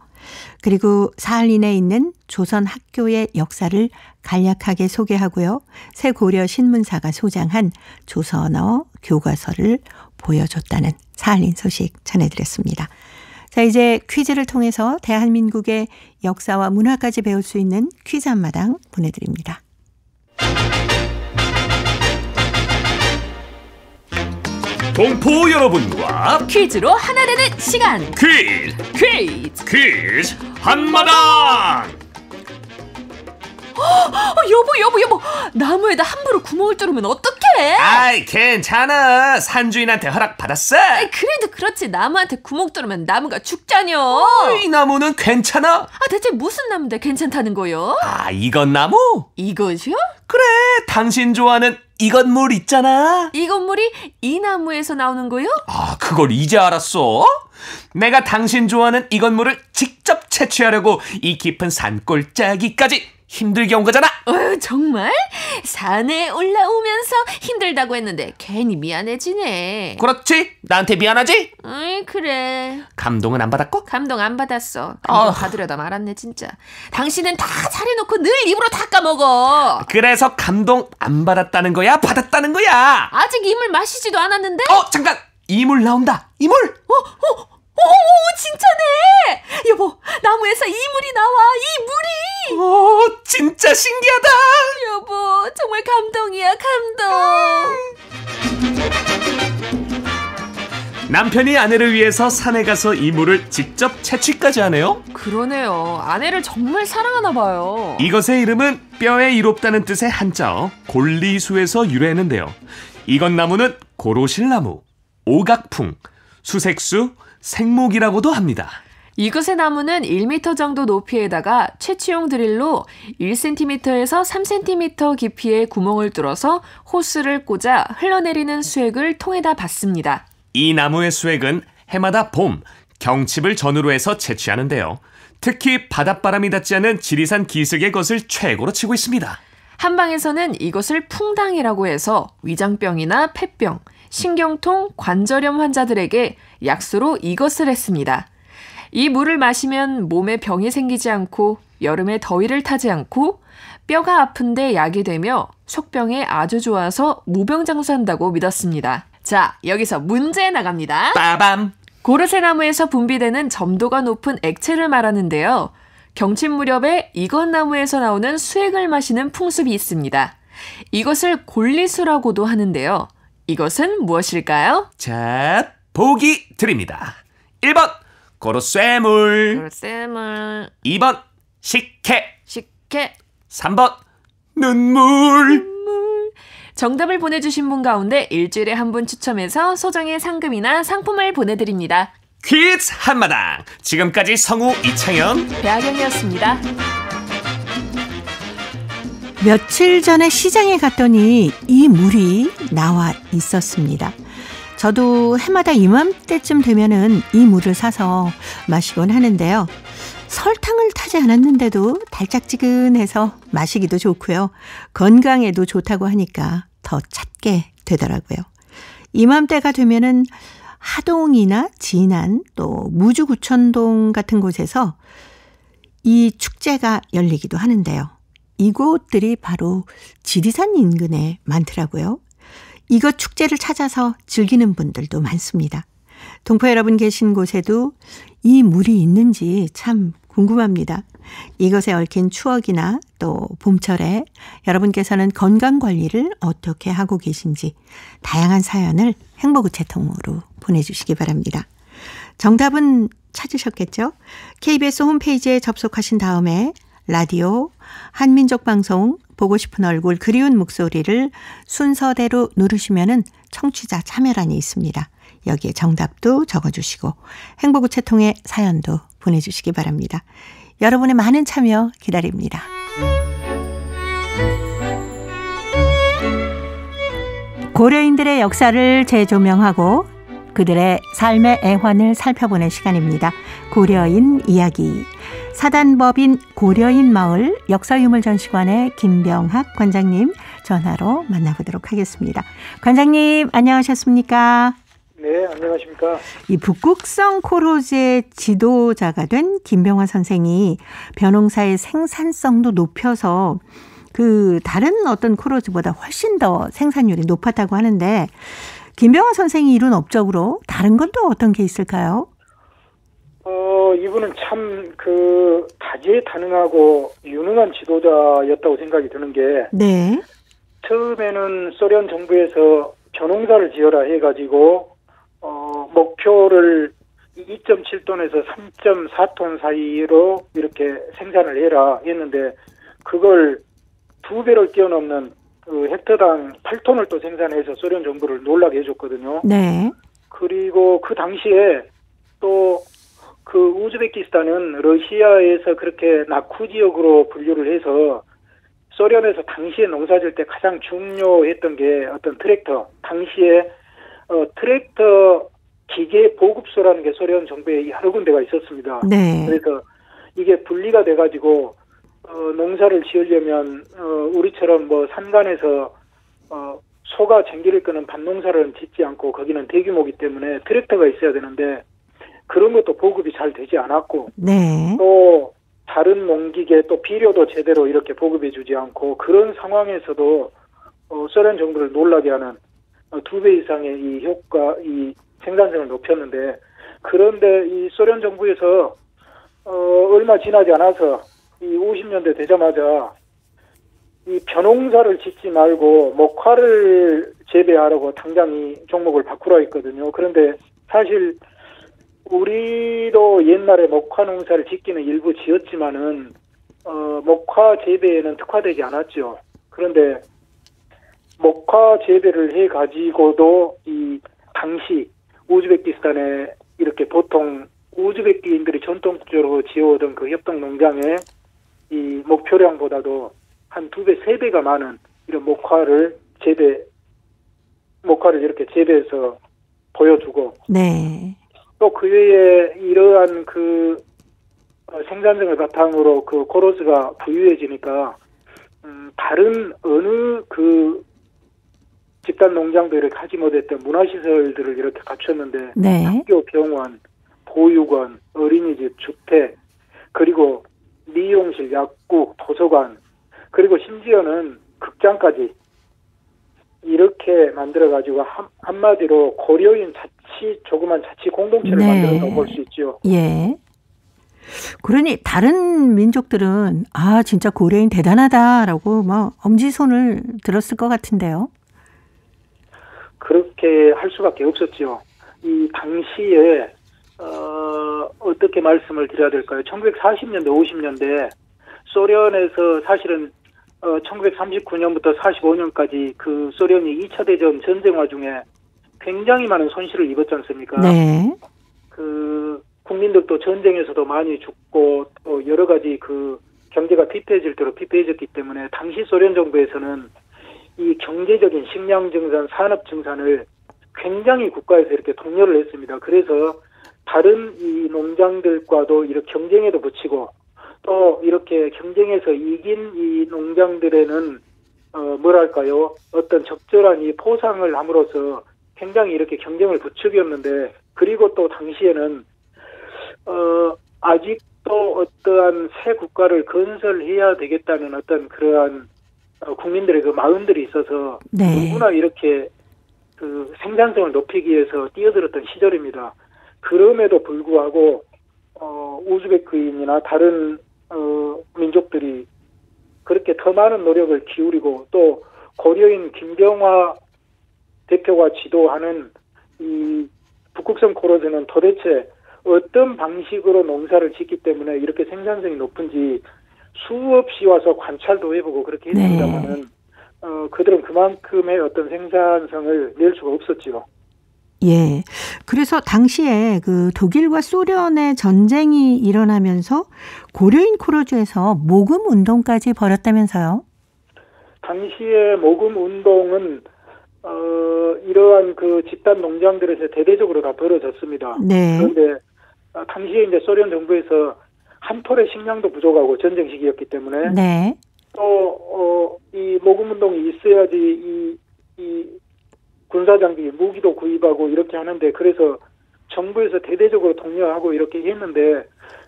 A: 그리고 사할린에 있는 조선 학교의 역사를 간략하게 소개하고요. 새 고려 신문사가 소장한 조선어 교과서를 보여줬다는 사할린 소식 전해드렸습니다. 자, 이제 퀴즈를 통해서 대한민국의 역사와 문화까지 배울 수 있는 퀴즈 한마당 보내드립니다.
H: 동포 여러분과
I: 퀴즈로 하나 되는 시간,
H: 퀴즈 한마당.
I: 여보, 나무에다 함부로 구멍을 뚫으면 어떡해?
H: 아이, 괜찮아. 산주인한테 허락 받았어.
I: 그래도 그렇지. 나무한테 구멍 뚫으면 나무가 죽잖여.
H: 이 나무는 괜찮아.
I: 대체 무슨 나무인데 괜찮다는 거요?
H: 이건 나무?
I: 이것이요?
H: 그래, 당신 좋아하는 이건 물 있잖아.
I: 이 건물이 이 나무에서 나오는 거요?
H: 그걸 이제 알았어? 내가 당신 좋아하는 이 건물을 직접 채취하려고 이 깊은 산골짜기까지 힘들게 온 거잖아.
I: 정말? 산에 올라오면서 힘들다고 했는데 괜히 미안해지네.
H: 그렇지? 나한테 미안하지?
I: 그래.
H: 감동은 안 받았고?
I: 감동 안 받았어. 감동 받으려다 말았네 진짜. 당신은 다 잘해놓고 늘 입으로 다 까먹어.
H: 그래서 감동 안 받았다는 거야? 받았다는 거야?
I: 아직 이물 마시지도 않았는데?
H: 잠깐! 이물 나온다. 이물!
I: 진짜네. 여보, 나무에서 이물이 나와. 이물이.
H: 진짜 신기하다.
I: 여보, 정말 감동이야, 감동.
H: 남편이 아내를 위해서 산에 가서 이물을 직접 채취까지 하네요.
I: 그러네요. 아내를 정말 사랑하나 봐요.
H: 이것의 이름은 뼈에 이롭다는 뜻의 한자어 골리수에서 유래했는데요. 이것 나무는 고로실나무, 오각풍, 수색수, 생목이라고도 합니다.
I: 이것의 나무는 1m 정도 높이에다가 채취용 드릴로 1cm에서 3cm 깊이의 구멍을 뚫어서 호스를 꽂아 흘러내리는 수액을 통에다 받습니다.
H: 이 나무의 수액은 해마다 봄, 경칩을 전후로 해서 채취하는데요. 특히 바닷바람이 닿지 않은 지리산 기슭의 것을 최고로 치고 있습니다.
I: 한방에서는 이것을 풍당이라고 해서 위장병이나 폐병, 신경통, 관절염 환자들에게 약수로 이것을 했습니다. 이 물을 마시면 몸에 병이 생기지 않고 여름에 더위를 타지 않고 뼈가 아픈데 약이 되며 속병에 아주 좋아서 무병장수한다고 믿었습니다. 자, 여기서 문제 나갑니다.
H: 빠밤!
I: 고르쇠나무에서 분비되는 점도가 높은 액체를 말하는데요. 경칩 무렵에 이것나무에서 나오는 수액을 마시는 풍습이 있습니다. 이것을 골리수라고도 하는데요. 이것은 무엇일까요?
H: 자, 보기 드립니다. 1번 고로쇠물, 2번 식혜, 3번 눈물.
I: 정답을 보내주신 분 가운데 일주일에 한 분 추첨해서 소정의 상금이나 상품을 보내드립니다.
H: 퀴즈 한마당. 지금까지 성우 이창현,
I: 배아경이었습니다.
A: 며칠 전에 시장에 갔더니 이 물이 나와 있었습니다. 저도 해마다 이맘때쯤 되면은 이 물을 사서 마시곤 하는데요. 설탕을 타지 않았는데도 달짝지근해서 마시기도 좋고요. 건강에도 좋다고 하니까 더 찾게 되더라고요. 이맘때가 되면은 하동이나 진안 또 무주구천동 같은 곳에서 이 축제가 열리기도 하는데요. 이곳들이 바로 지리산 인근에 많더라고요. 이것 축제를 찾아서 즐기는 분들도 많습니다. 동포 여러분 계신 곳에도 이 물이 있는지 참 궁금합니다. 이것에 얽힌 추억이나 또 봄철에 여러분께서는 건강관리를 어떻게 하고 계신지 다양한 사연을 행복우체통으로 보내주시기 바랍니다. 정답은 찾으셨겠죠? KBS 홈페이지에 접속하신 다음에 라디오, 한민족 방송, 보고 싶은 얼굴, 그리운 목소리를 순서대로 누르시면은 청취자 참여란이 있습니다. 여기에 정답도 적어주시고 행복우체통에 사연도 보내주시기 바랍니다. 여러분의 많은 참여 기다립니다. 고려인들의 역사를 재조명하고 그들의 삶의 애환을 살펴보는 시간입니다. 고려인 이야기. 사단법인 고려인 마을 역사유물전시관의 김병학 관장님 전화로 만나보도록 하겠습니다. 관장님 안녕하셨습니까?
J: 네, 안녕하십니까.
A: 이 북극성 코로즈의 지도자가 된 김병학 선생이 벼농사의 생산성도 높여서 그 다른 어떤 코로즈보다 훨씬 더 생산율이 높았다고 하는데 김병학 선생이 이룬 업적으로 다른 건 또 어떤 게 있을까요?
J: 이분은 참 다재다능하고 유능한 지도자였다고 생각이 드는 게
A: 네.
J: 처음에는 소련 정부에서 벼농사를 지어라 해가지고 목표를 2.7톤에서 3.4톤 사이로 이렇게 생산을 해라 했는데 그걸 2배를 뛰어넘는 그 헥터당 8톤을 또 생산해서 소련 정부를 놀라게 해줬거든요.
A: 네.
J: 그리고 그 당시에 또 그 우즈베키스탄은 러시아에서 그렇게 낙후 지역으로 분류를 해서 소련에서 당시에 농사질 때 가장 중요했던 게 어떤 트랙터, 당시에 트랙터 기계 보급소라는 게 소련 정부에 여러 군데가 있었습니다.
A: 네.
J: 그래서 이게 분리가 돼가지고 농사를 지으려면 우리처럼 뭐 산간에서 소가 쟁기를 끄는 밭농사를 짓지 않고 거기는 대규모이기 때문에 트랙터가 있어야 되는데 그런 것도 보급이 잘 되지 않았고
A: 네.
J: 또 다른 농기계 또 비료도 제대로 이렇게 보급해 주지 않고 그런 상황에서도 소련 정부를 놀라게 하는 2배 이상의 이 효과, 이 생산성을 높였는데 그런데 이 소련 정부에서 얼마 지나지 않아서 이 50년대 되자마자 이 벼농사를 짓지 말고 목화를 재배하라고 당장 이 종목을 바꾸라 했거든요. 그런데 사실 우리도 옛날에 목화 농사를 짓기는 일부 지었지만은 목화 재배에는 특화되지 않았죠. 그런데 목화 재배를 해 가지고도 이 당시 우즈베키스탄에 이렇게 보통 우즈베키인들이 전통적으로 지어오던 그 협동 농장의 이 목표량보다도 한 2배, 3배가 많은 이런 목화를 이렇게 재배해서 보여주고
A: 네.
J: 또 그 외에 이러한 그 생산성을 바탕으로 그 코로스가 부유해지니까 다른 어느 그 집단 농장도 이렇게 하지 못했던 문화시설들을 이렇게 갖췄는데
A: 네.
J: 학교, 병원, 보육원, 어린이집, 주택, 그리고 미용실, 약국, 도서관, 그리고 심지어는 극장까지 이렇게 만들어가지고 한마디로 고려인 조그만 자치 공동체를
A: 네.
J: 만들었다고 볼 수 있죠.
A: 예. 그러니 다른 민족들은 진짜 고려인 대단하다라고 뭐 엄지손을 들었을 것 같은데요.
J: 그렇게 할 수밖에 없었죠. 이 당시에 어떻게 말씀을 드려야 될까요? 1940년대, 50년대 소련에서 사실은 1939년부터 45년까지 그 소련이 2차 대전 전쟁 와중에 굉장히 많은 손실을 입었지 않습니까?
A: 네.
J: 그 국민들도 전쟁에서도 많이 죽고 또 여러 가지 그 경제가 피폐해질 대로 피폐해졌기 때문에 당시 소련 정부에서는 이 경제적인 식량 증산, 산업 증산을 굉장히 국가에서 이렇게 독려를 했습니다. 그래서 다른 이 농장들과도 이렇게 경쟁에도 붙이고 또 이렇게 경쟁에서 이긴 이 농장들에는 뭐랄까요? 어떤 적절한 이 포상을 함으로써 굉장히 이렇게 경쟁을 부추겼는데 그리고 또 당시에는 아직도 어떠한 새 국가를 건설해야 되겠다는 어떤 그러한 국민들의 그 마음들이 있어서
A: 네.
J: 누구나 이렇게 그 생산성을 높이기 위해서 뛰어들었던 시절입니다. 그럼에도 불구하고 우즈베크인이나 다른 민족들이 그렇게 더 많은 노력을 기울이고 또 고려인 김병화 대표가 지도하는 이 북극성 코로즈는 도대체 어떤 방식으로 농사를 짓기 때문에 이렇게 생산성이 높은지 수없이 와서 관찰도 해보고 그렇게 했습니다만은 그들은 그만큼의 어떤 생산성을 낼 수가 없었지요.
A: 예. 그래서 당시에 그 독일과 소련의 전쟁이 일어나면서 고려인 코로즈에서 모금 운동까지 벌였다면서요? 당시에
J: 모금 운동은 이러한 그 집단 농장들에서 대대적으로 다 벌어졌습니다. 네. 그런데 당시에 이제 소련 정부에서 한 톨의 식량도 부족하고 전쟁 시기였기 때문에
A: 네.
J: 또 이 모금 운동이 있어야지 이 군사장비, 무기도 구입하고 이렇게 하는데 그래서 정부에서 대대적으로 독려하고 이렇게 했는데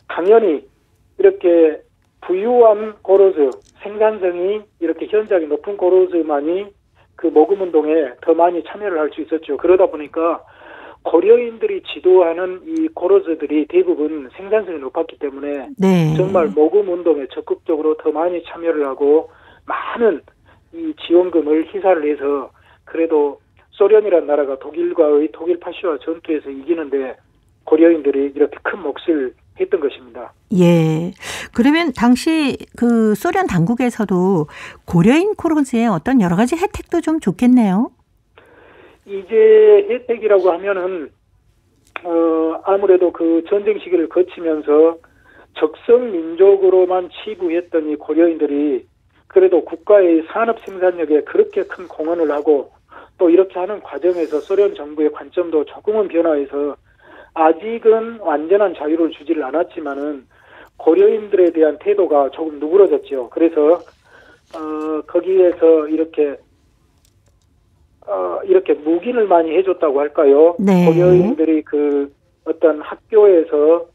J: 당연히 이렇게 부유한 고로즈, 생산성이 이렇게 현저하게 높은 고로즈만이 그 모금 운동에 더 많이 참여를 할 수 있었죠. 그러다 보니까 고려인들이 지도하는 이 고로즈들이 대부분 생산성이 높았기 때문에 네. 정말 모금 운동에 적극적으로 더 많이 참여를 하고 많은 이 지원금을 희사를 해서 그래도 소련이라는 나라가 독일 파시와 전투에서 이기는데 고려인들이 이렇게 큰 몫을 했던 것입니다.
A: 예. 그러면 당시 그 소련 당국에서도 고려인 코로즈의 어떤 여러 가지 혜택도 좀 좋겠네요.
J: 이제 혜택이라고 하면은 아무래도 그 전쟁 시기를 거치면서 적성 민족으로만 치부했던 이 고려인들이 그래도 국가의 산업 생산력에 그렇게 큰 공헌을 하고 또 이렇게 하는 과정에서 소련 정부의 관점도 조금은 변화해서 아직은 완전한 자유를 주지를 않았지만은 고려인들에 대한 태도가 조금 누그러졌죠. 그래서 거기에서 이렇게 묵인을 많이 해줬다고 할까요?
A: 네.
J: 고려인들이 그 어떤 학교에서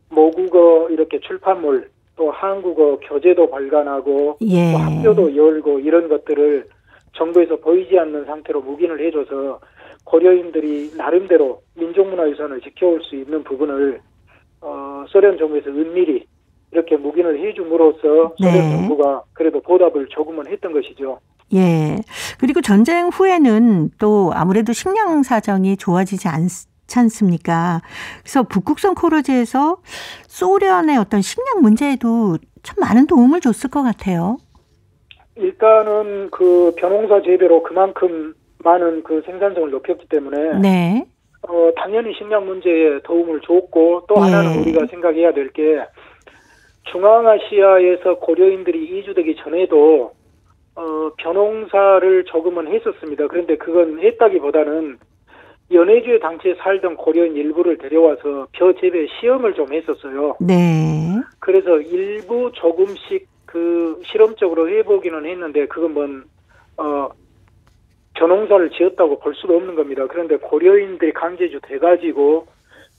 J: 모국어 이렇게 출판물 또 한국어 교재도 발간하고
A: 예.
J: 또 학교도 열고 이런 것들을 정부에서 보이지 않는 상태로 묵인을 해줘서 고려인들이 나름대로 민족문화유산을 지켜올 수 있는 부분을 소련 정부에서 은밀히 이렇게 묵인을 해줌으로써 소련
A: 네.
J: 정부가 그래도 보답을 조금은 했던 것이죠.
A: 예. 그리고 전쟁 후에는 또 아무래도 식량 사정이 좋아지지 않지 않습니까? 그래서 북극성 코로즈에서 소련의 어떤 식량 문제에도 참 많은 도움을 줬을 것 같아요.
J: 일단은 그 벼농사 재배로 그만큼 많은 그 생산성을 높였기 때문에
A: 네.
J: 당연히 식량 문제에 도움을 줬고 또 하나는 우리가 생각해야 될 게 중앙아시아에서 고려인들이 이주되기 전에도 벼농사를 조금은 했었습니다. 그런데 그건 했다기보다는 연해주의 당시에 살던 고려인 일부를 데려와서 벼 재배 시험을 좀 했었어요.
A: 네.
J: 그래서 일부 조금씩 그 실험적으로 해보기는 했는데 그건 벼농사를 지었다고 볼 수도 없는 겁니다. 그런데 고려인들이 강제주 돼가지고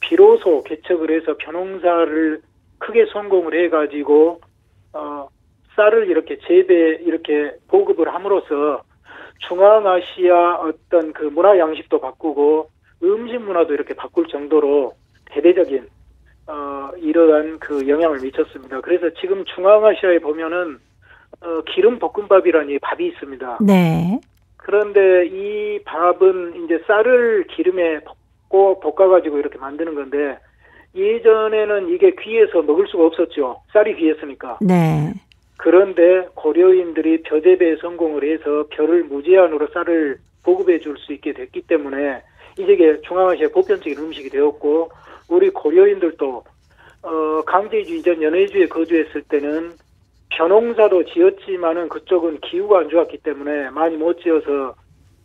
J: 비로소 개척을 해서 벼농사를 크게 성공을 해가지고 쌀을 이렇게 이렇게 보급을 함으로써 중앙아시아 어떤 그 문화 양식도 바꾸고 음식 문화도 이렇게 바꿀 정도로 대대적인 이러한 그 영향을 미쳤습니다. 그래서 지금 중앙아시아에 보면은 기름 볶음밥이라는 밥이 있습니다.
A: 네.
J: 그런데 이 밥은 이제 쌀을 기름에 볶아가지고 이렇게 만드는 건데 예전에는 이게 귀해서 먹을 수가 없었죠. 쌀이 귀했으니까.
A: 네.
J: 그런데 고려인들이 벼재배에 성공을 해서 벼를 무제한으로 쌀을 보급해 줄 수 있게 됐기 때문에 이게 중앙아시아의 보편적인 음식이 되었고 우리 고려인들도 강제주 이전 연해주에 거주했을 때는 벼농사도 지었지만은 그쪽은 기후가 안 좋았기 때문에 많이 못 지어서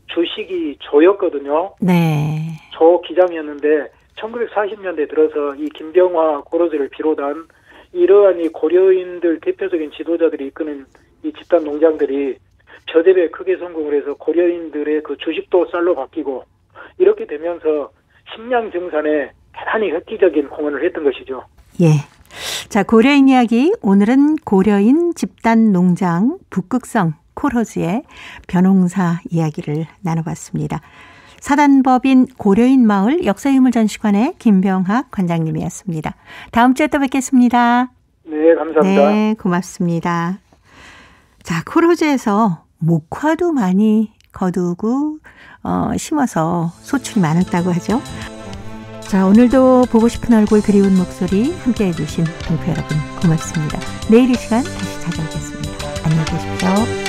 J: 주식이 조였거든요.
A: 네.
J: 조기장이었는데 1940년대 들어서 이 김병화 고로즈를 비롯한 이러한 이 고려인들 대표적인 지도자들이 이끄는 이 집단 농장들이 벼재배에 크게 성공을 해서 고려인들의 그 주식도 쌀로 바뀌고 이렇게 되면서 식량 증산에 대단히 획기적인 공헌을 했던 것이죠.
A: 예. 자, 고려인 이야기. 오늘은 고려인 집단 농장 북극성 코로즈의 벼농사 이야기를 나눠봤습니다. 사단법인 고려인 마을 역사유물전시관의 김병학 관장님이었습니다. 다음 주에 또 뵙겠습니다.
J: 네, 감사합니다.
A: 네, 고맙습니다. 자, 코로즈에서 목화도 많이 거두고 심어서 소출이 많았다고 하죠. 자, 오늘도 보고 싶은 얼굴 그리운 목소리 함께해 주신 동포 여러분 고맙습니다. 내일 이 시간 다시 찾아오겠습니다. 안녕히 계십시오.